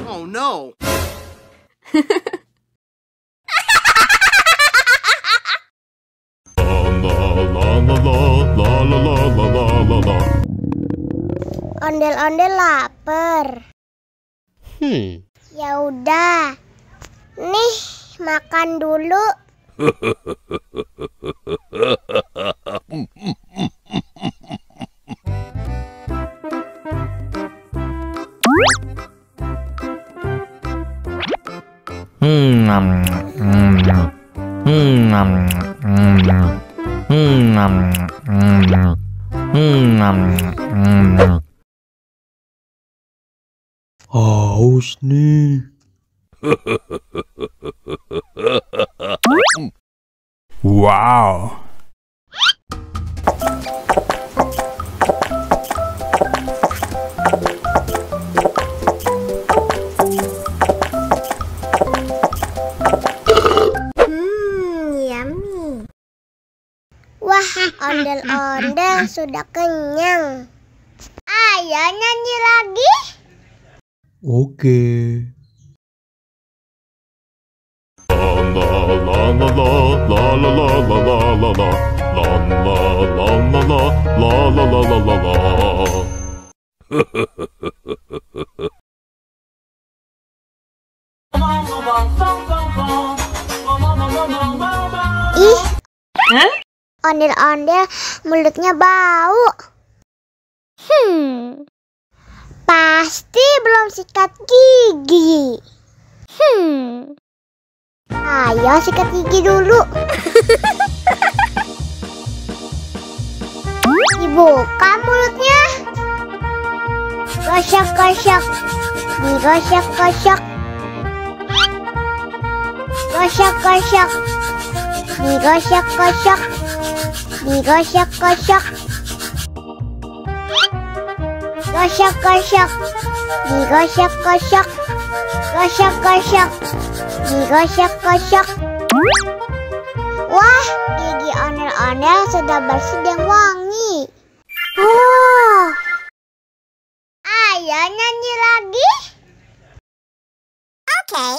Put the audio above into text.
Oh no. Ondel-ondel lapar. Ya udah. Nih, makan dulu. Haus nih. Wow. Yummy. Wah, ondel-ondel sudah kenyang. Ayo nyanyi lagi. Oke. Ih, ondel-ondel mulutnya bau. Pasti belum sikat gigi. Ayo sikat gigi dulu. Dibuka mulutnya. Gosok-gosok. Digosok-gosok. Gosok-gosok. Digosok-gosok. Digosok-gosok. Gosok-gosok. Digosok-gosok. Gosok-gosok. Digosok-gosok. Wah, gigi ondel-ondel sudah bersih dan wangi. Oh, ayo nyanyi lagi. Oke.